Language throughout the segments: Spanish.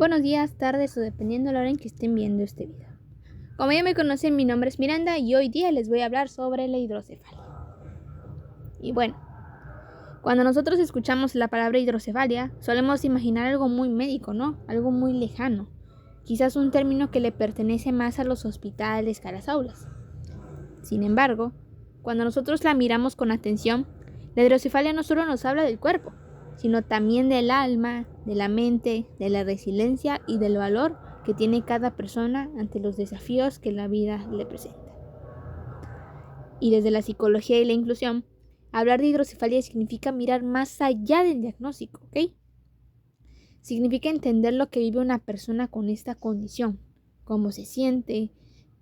Buenos días, tardes o dependiendo de la hora en que estén viendo este video. Como ya me conocen, mi nombre es Miranda y hoy día les voy a hablar sobre la hidrocefalia. Y bueno, cuando nosotros escuchamos la palabra hidrocefalia, solemos imaginar algo muy médico, ¿no? Algo muy lejano. Quizás un término que le pertenece más a los hospitales que a las aulas. Sin embargo, cuando nosotros la miramos con atención, la hidrocefalia no solo nos habla del cuerpo, sino también del alma, de la mente, de la resiliencia y del valor que tiene cada persona ante los desafíos que la vida le presenta. Y desde la psicología y la inclusión, hablar de hidrocefalia significa mirar más allá del diagnóstico, ¿ok? Significa entender lo que vive una persona con esta condición, cómo se siente,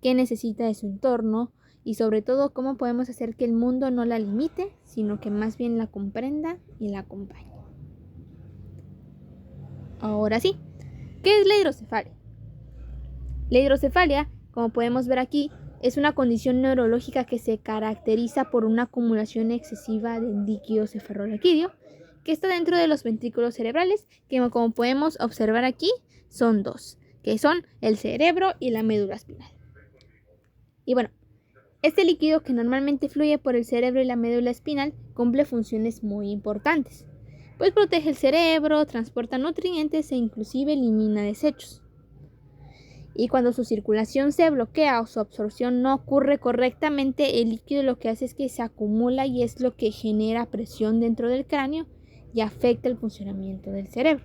qué necesita de su entorno y sobre todo cómo podemos hacer que el mundo no la limite, sino que más bien la comprenda y la acompañe. Ahora sí, ¿qué es la hidrocefalia? La hidrocefalia, como podemos ver aquí, es una condición neurológica que se caracteriza por una acumulación excesiva de líquido cefalorraquídeo que está dentro de los ventrículos cerebrales, que como podemos observar aquí son dos, que son el cerebro y la médula espinal. Y bueno, este líquido que normalmente fluye por el cerebro y la médula espinal cumple funciones muy importantes, pues protege el cerebro, transporta nutrientes e inclusive elimina desechos. Y cuando su circulación se bloquea o su absorción no ocurre correctamente, el líquido lo que hace es que se acumula y es lo que genera presión dentro del cráneo y afecta el funcionamiento del cerebro.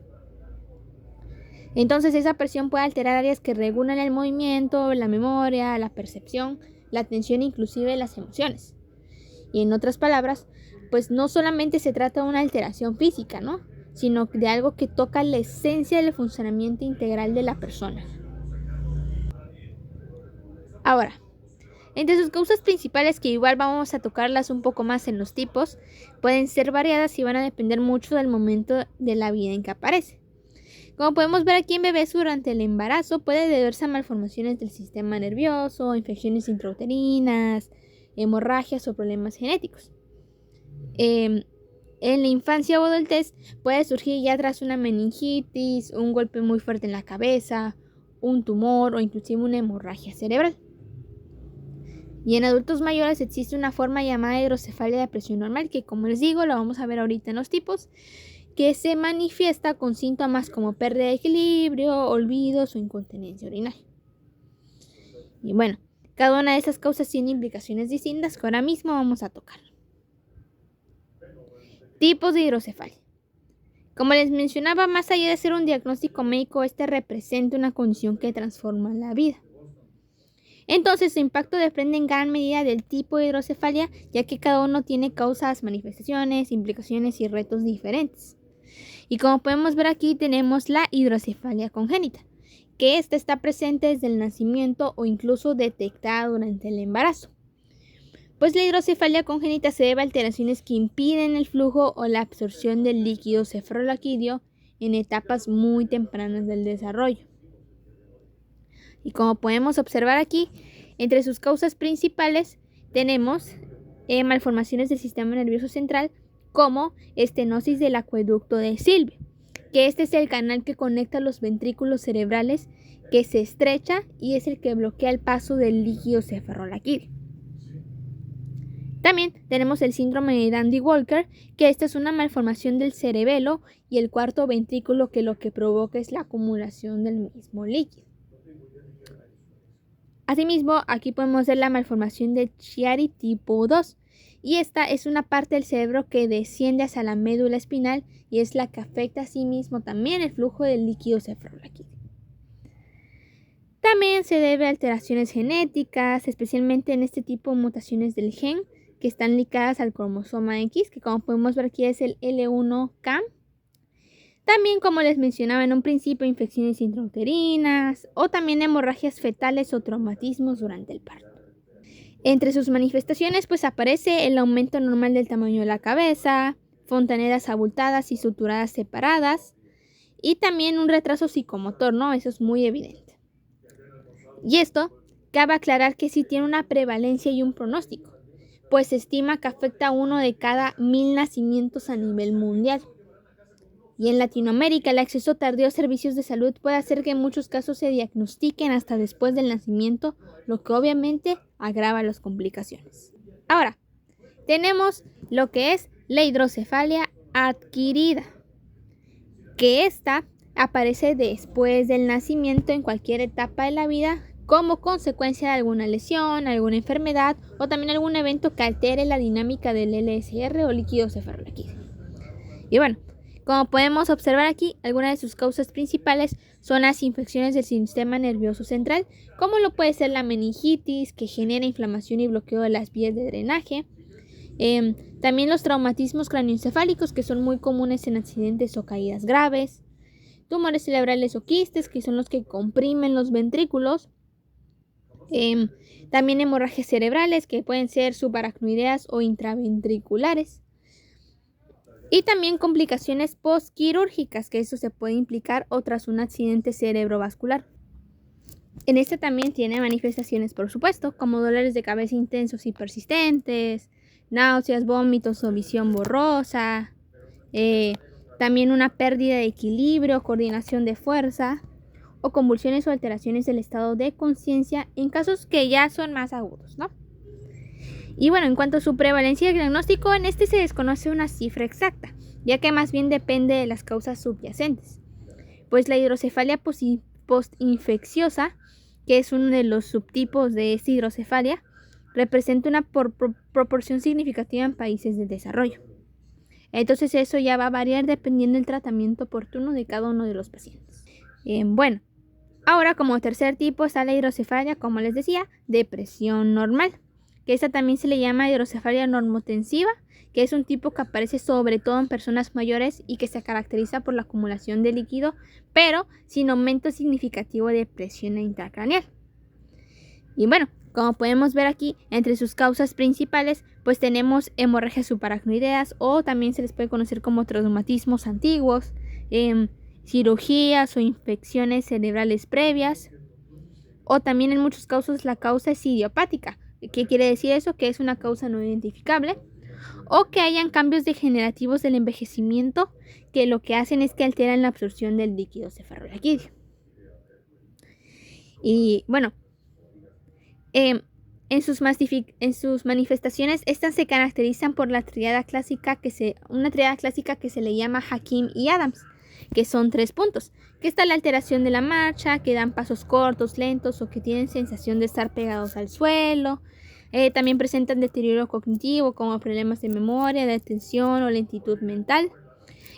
Entonces esa presión puede alterar áreas que regulan el movimiento, la memoria, la percepción, la atención e inclusive las emociones. Y en otras palabras, pues no solamente se trata de una alteración física, ¿no? Sino de algo que toca la esencia del funcionamiento integral de la persona. Ahora, entre sus causas principales, que igual vamos a tocarlas un poco más en los tipos, pueden ser variadas y van a depender mucho del momento de la vida en que aparece. Como podemos ver aquí en bebés durante el embarazo, puede deberse a malformaciones del sistema nervioso, infecciones intrauterinas, hemorragias o problemas genéticos. En la infancia o adultez puede surgir ya tras una meningitis, un golpe muy fuerte en la cabeza, un tumor o inclusive una hemorragia cerebral. Y en adultos mayores existe una forma llamada hidrocefalia de presión normal, que como les digo, lo vamos a ver ahorita en los tipos, que se manifiesta con síntomas como pérdida de equilibrio, olvidos o incontinencia urinaria. Y bueno, cada una de esas causas tiene implicaciones distintas que ahora mismo vamos a tocar. Tipos de hidrocefalia. Como les mencionaba, más allá de ser un diagnóstico médico, este representa una condición que transforma la vida. Entonces, su impacto depende en gran medida del tipo de hidrocefalia, ya que cada uno tiene causas, manifestaciones, implicaciones y retos diferentes. Y como podemos ver aquí, tenemos la hidrocefalia congénita, que esta está presente desde el nacimiento o incluso detectada durante el embarazo. Pues la hidrocefalia congénita se debe a alteraciones que impiden el flujo o la absorción del líquido cefalorraquídeo en etapas muy tempranas del desarrollo. Y como podemos observar aquí, entre sus causas principales tenemos malformaciones del sistema nervioso central, como estenosis del acueducto de Sylvia, que este es el canal que conecta los ventrículos cerebrales, que se estrecha y es el que bloquea el paso del líquido cefalorraquídeo. También tenemos el síndrome de Dandy-Walker, que esta es una malformación del cerebelo y el cuarto ventrículo, que lo que provoca es la acumulación del mismo líquido. Asimismo, aquí podemos ver la malformación de Chiari tipo 2, y esta es una parte del cerebro que desciende hacia la médula espinal y es la que afecta a sí mismo también el flujo del líquido cefalorraquídeo. También se debe a alteraciones genéticas, especialmente en este tipo de mutaciones del gen que están ligadas al cromosoma X, que como podemos ver aquí es el L1CAM. También, como les mencionaba en un principio, infecciones intrauterinas o también hemorragias fetales o traumatismos durante el parto. Entre sus manifestaciones pues aparece el aumento normal del tamaño de la cabeza, fontaneras abultadas y suturadas separadas y también un retraso psicomotor, ¿no? Eso es muy evidente. Y esto cabe aclarar que sí tiene una prevalencia y un pronóstico, pues se estima que afecta a 1 de cada 1000 nacimientos a nivel mundial. Y en Latinoamérica, el acceso tardío a servicios de salud puede hacer que en muchos casos se diagnostiquen hasta después del nacimiento, lo que obviamente agrava las complicaciones. Ahora, tenemos lo que es la hidrocefalia adquirida, que esta aparece después del nacimiento en cualquier etapa de la vida como consecuencia de alguna lesión, alguna enfermedad o también algún evento que altere la dinámica del LSR o líquido cefalorraquídeo. Y bueno, como podemos observar aquí, algunas de sus causas principales son las infecciones del sistema nervioso central, como lo puede ser la meningitis, que genera inflamación y bloqueo de las vías de drenaje. También los traumatismos craneoencefálicos, que son muy comunes en accidentes o caídas graves. Tumores cerebrales o quistes, que son los que comprimen los ventrículos. También hemorragias cerebrales, que pueden ser subaracnoideas o intraventriculares. Y también complicaciones postquirúrgicas, que eso se puede implicar o tras un accidente cerebrovascular. En este también tiene manifestaciones, por supuesto, como dolores de cabeza intensos y persistentes, náuseas, vómitos o visión borrosa, también una pérdida de equilibrio, coordinación de fuerza o convulsiones o alteraciones del estado de conciencia en casos que ya son más agudos, ¿no? Y bueno, en cuanto a su prevalencia y diagnóstico, en este se desconoce una cifra exacta, ya que más bien depende de las causas subyacentes. Pues la hidrocefalia postinfecciosa, que es uno de los subtipos de esta hidrocefalia, representa una proporción significativa en países de desarrollo. Entonces eso ya va a variar dependiendo del tratamiento oportuno de cada uno de los pacientes. Bueno, ahora como tercer tipo está la hidrocefalia, como les decía, de presión normal, que esta también se le llama hidrocefalia normotensiva, que es un tipo que aparece sobre todo en personas mayores y que se caracteriza por la acumulación de líquido, pero sin aumento significativo de presión intracraneal. Y bueno, como podemos ver aquí, entre sus causas principales, pues tenemos hemorragias subaracnoideas o también se les puede conocer como traumatismos antiguos, cirugías o infecciones cerebrales previas, o también en muchos casos la causa es idiopática. ¿Qué quiere decir eso? Que es una causa no identificable, o que hayan cambios degenerativos del envejecimiento que lo que hacen es que alteran la absorción del líquido cefalorraquídeo. Y bueno, en sus manifestaciones, estas se caracterizan por una triada clásica que se le llama Hakim y Adams, que son 3 puntos, que está la alteración de la marcha, que dan pasos cortos, lentos o que tienen sensación de estar pegados al suelo. También presentan deterioro cognitivo como problemas de memoria, de atención o lentitud mental.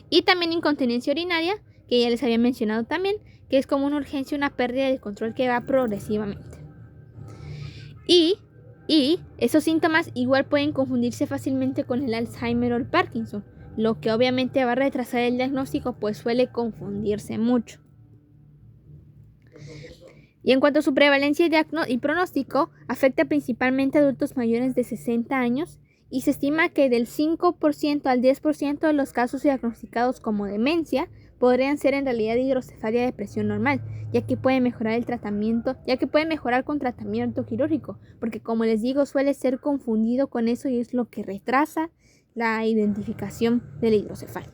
Y también incontinencia urinaria, que ya les había mencionado también, que es como una urgencia, una pérdida de control que va progresivamente. Y esos síntomas igual pueden confundirse fácilmente con el Alzheimer o el Parkinson, lo que obviamente va a retrasar el diagnóstico, pues suele confundirse mucho. Y en cuanto a su prevalencia y pronóstico, afecta principalmente a adultos mayores de 60 años y se estima que del 5% al 10% de los casos diagnosticados como demencia podrían ser en realidad hidrocefalia de presión normal, ya que puede mejorar con tratamiento quirúrgico, porque como les digo, suele ser confundido con eso y es lo que retrasa la identificación de la hidrocefalia.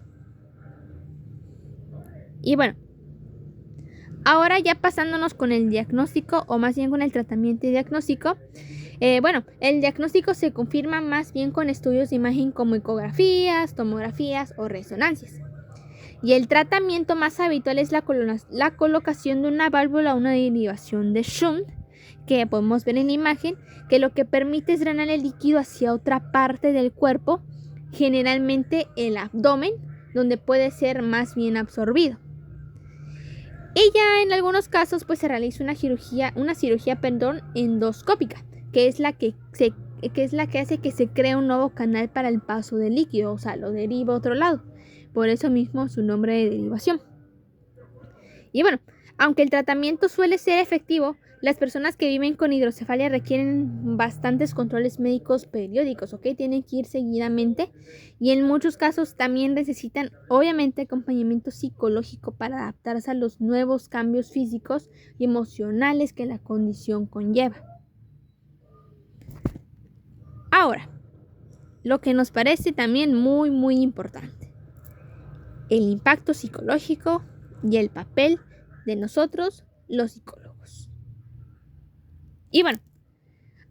Y bueno, ahora ya pasándonos con el diagnóstico, o más bien con el tratamiento y diagnóstico. El diagnóstico se confirma más bien con estudios de imagen como ecografías, tomografías o resonancias. Y el tratamiento más habitual es la colocación de una válvula o una derivación de shunt, que podemos ver en la imagen, que lo que permite es drenar el líquido hacia otra parte del cuerpo, generalmente el abdomen, donde puede ser más bien absorbido. Y ya en algunos casos pues se realiza una cirugía endoscópica, que es la que hace que se cree un nuevo canal para el paso del líquido, o sea, lo deriva a otro lado. Por eso mismo su nombre de derivación. Y bueno, aunque el tratamiento suele ser efectivo, las personas que viven con hidrocefalia requieren bastantes controles médicos periódicos, ¿ok? Tienen que ir seguidamente y en muchos casos también necesitan, obviamente, acompañamiento psicológico para adaptarse a los nuevos cambios físicos y emocionales que la condición conlleva. Ahora, lo que nos parece también muy, muy importante. el impacto psicológico y el papel de nosotros, los psicólogos. Y bueno,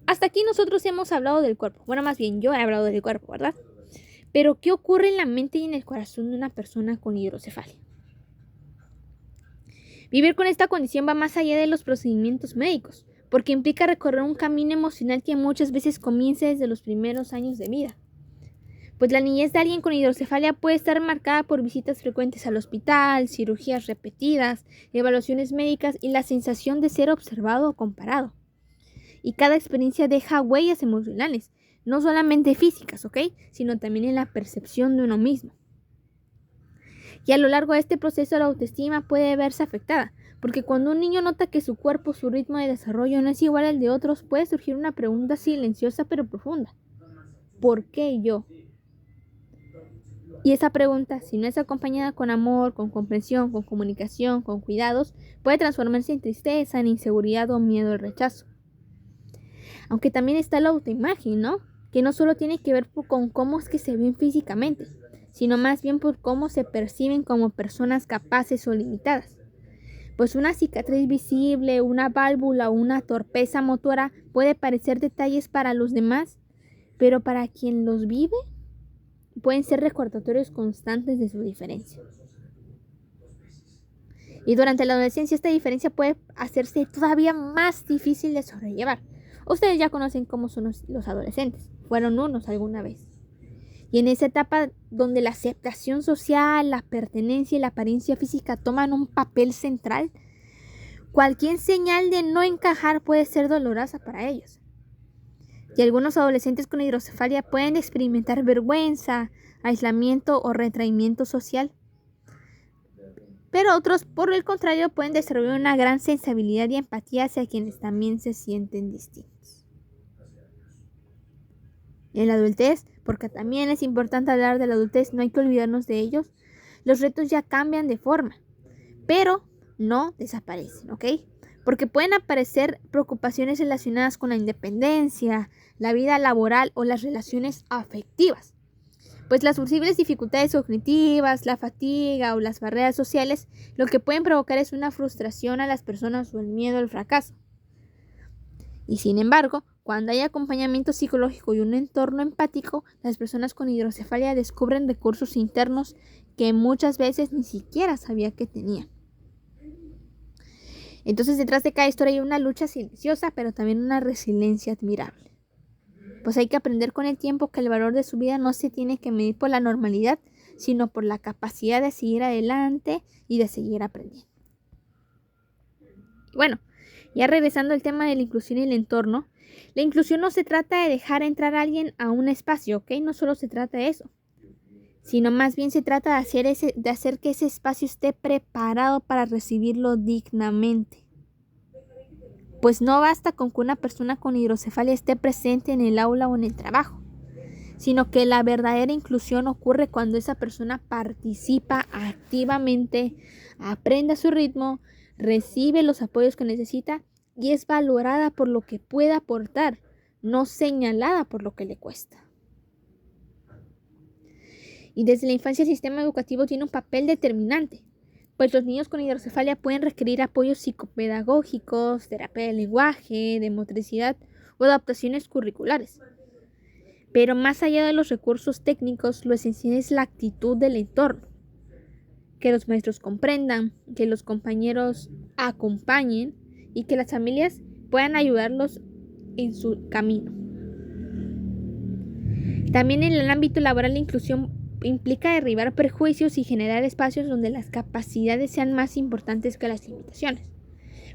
hasta aquí nosotros hemos hablado del cuerpo. Bueno, más bien yo he hablado del cuerpo, ¿verdad? Pero ¿qué ocurre en la mente y en el corazón de una persona con hidrocefalia? Vivir con esta condición va más allá de los procedimientos médicos, porque implica recorrer un camino emocional que muchas veces comienza desde los primeros años de vida. Pues la niñez de alguien con hidrocefalia puede estar marcada por visitas frecuentes al hospital, cirugías repetidas, evaluaciones médicas y la sensación de ser observado o comparado. Y cada experiencia deja huellas emocionales, no solamente físicas, ¿ok? Sino también en la percepción de uno mismo. Y a lo largo de este proceso la autoestima puede verse afectada, porque cuando un niño nota que su cuerpo, su ritmo de desarrollo no es igual al de otros, puede surgir una pregunta silenciosa pero profunda. ¿Por qué yo? Y esa pregunta, si no es acompañada con amor, con comprensión, con comunicación, con cuidados, puede transformarse en tristeza, en inseguridad o miedo al rechazo. Aunque también está la autoimagen, ¿no? Que no solo tiene que ver con cómo es que se ven físicamente, sino más bien por cómo se perciben como personas capaces o limitadas. Pues una cicatriz visible, una válvula o una torpeza motora puede parecer detalles para los demás, pero para quien los vive, pueden ser recordatorios constantes de su diferencia. Y durante la adolescencia esta diferencia puede hacerse todavía más difícil de sobrellevar. Ustedes ya conocen cómo son los adolescentes, fueron unos alguna vez. Y en esa etapa donde la aceptación social, la pertenencia y la apariencia física toman un papel central, cualquier señal de no encajar puede ser dolorosa para ellos. Y algunos adolescentes con hidrocefalia pueden experimentar vergüenza, aislamiento o retraimiento social. Pero otros, por el contrario, pueden desarrollar una gran sensibilidad y empatía hacia quienes también se sienten distintos. En la adultez, porque también es importante hablar de la adultez, no hay que olvidarnos de ellos, los retos ya cambian de forma, pero no desaparecen, ¿ok? Porque pueden aparecer preocupaciones relacionadas con la independencia, la vida laboral o las relaciones afectivas. Pues las posibles dificultades cognitivas, la fatiga o las barreras sociales, lo que pueden provocar es una frustración a las personas o el miedo al fracaso. Y sin embargo, cuando hay acompañamiento psicológico y un entorno empático, las personas con hidrocefalia descubren recursos internos que muchas veces ni siquiera sabía que tenían. Entonces, detrás de cada historia hay una lucha silenciosa, pero también una resiliencia admirable. Pues hay que aprender con el tiempo que el valor de su vida no se tiene que medir por la normalidad, sino por la capacidad de seguir adelante y de seguir aprendiendo. Bueno, ya regresando al tema de la inclusión y el entorno, la inclusión no se trata de dejar entrar a alguien a un espacio, ¿ok? No solo se trata de eso, sino más bien se trata de hacer que ese espacio esté preparado para recibirlo dignamente. Pues no basta con que una persona con hidrocefalia esté presente en el aula o en el trabajo, sino que la verdadera inclusión ocurre cuando esa persona participa activamente, aprende a su ritmo, recibe los apoyos que necesita y es valorada por lo que puede aportar, no señalada por lo que le cuesta. Y desde la infancia el sistema educativo tiene un papel determinante, pues los niños con hidrocefalia pueden requerir apoyos psicopedagógicos, terapia del lenguaje, de motricidad o adaptaciones curriculares. Pero más allá de los recursos técnicos, lo esencial es la actitud del entorno. Que los maestros comprendan, que los compañeros acompañen y que las familias puedan ayudarlos en su camino. También en el ámbito laboral la inclusión implica derribar prejuicios y generar espacios donde las capacidades sean más importantes que las limitaciones.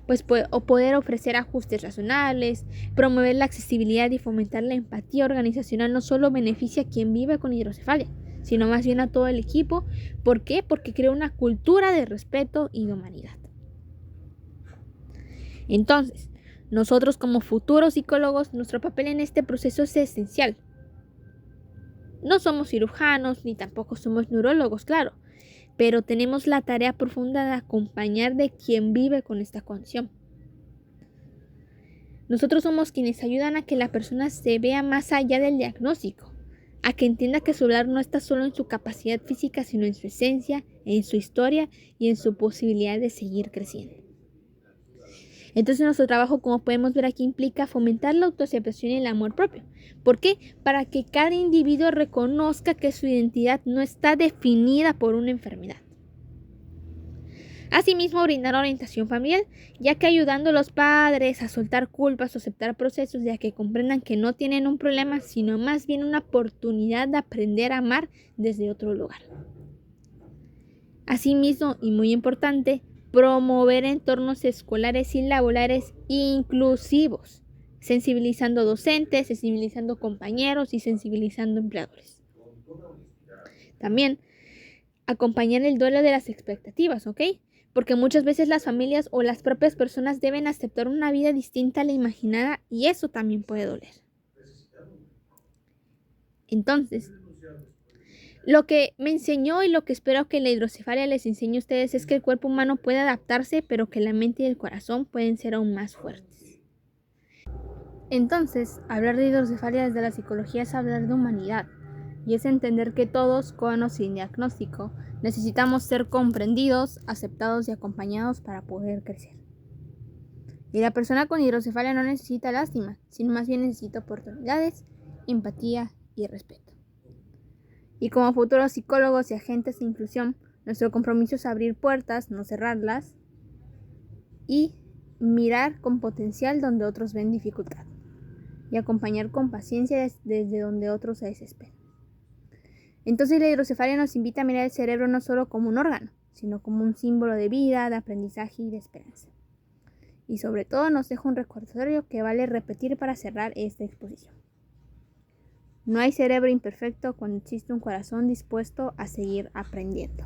Pues poder ofrecer ajustes razonables, promover la accesibilidad y fomentar la empatía organizacional no solo beneficia a quien vive con hidrocefalia, sino más bien a todo el equipo. ¿Por qué? Porque crea una cultura de respeto y de humanidad. Entonces, nosotros como futuros psicólogos, nuestro papel en este proceso es esencial. No somos cirujanos ni tampoco somos neurólogos, claro, pero tenemos la tarea profunda de acompañar de quien vive con esta condición. Nosotros somos quienes ayudan a que la persona se vea más allá del diagnóstico, a que entienda que su hablar no está solo en su capacidad física, sino en su esencia, en su historia y en su posibilidad de seguir creciendo. Entonces nuestro trabajo, como podemos ver aquí, implica fomentar la autoaceptación y el amor propio. ¿Por qué? Para que cada individuo reconozca que su identidad no está definida por una enfermedad. Asimismo, brindar orientación familiar, ya que ayudando a los padres a soltar culpas o aceptar procesos, ya que comprendan que no tienen un problema, sino más bien una oportunidad de aprender a amar desde otro lugar. Asimismo, y muy importante, promover entornos escolares y laborales inclusivos, sensibilizando docentes, sensibilizando compañeros y sensibilizando empleadores. También, acompañar el duelo de las expectativas, ¿ok? Porque muchas veces las familias o las propias personas deben aceptar una vida distinta a la imaginada y eso también puede doler. Entonces, lo que me enseñó y lo que espero que la hidrocefalia les enseñe a ustedes es que el cuerpo humano puede adaptarse, pero que la mente y el corazón pueden ser aún más fuertes. Entonces, hablar de hidrocefalia desde la psicología es hablar de humanidad, y es entender que todos, con o sin diagnóstico, necesitamos ser comprendidos, aceptados y acompañados para poder crecer. Y la persona con hidrocefalia no necesita lástima, sino más bien necesita oportunidades, empatía y respeto. Y como futuros psicólogos y agentes de inclusión, nuestro compromiso es abrir puertas, no cerrarlas, y mirar con potencial donde otros ven dificultad, y acompañar con paciencia desde donde otros se desesperan. Entonces la hidrocefalia nos invita a mirar el cerebro no solo como un órgano, sino como un símbolo de vida, de aprendizaje y de esperanza. Y sobre todo nos deja un recordatorio que vale repetir para cerrar esta exposición. No hay cerebro imperfecto cuando existe un corazón dispuesto a seguir aprendiendo.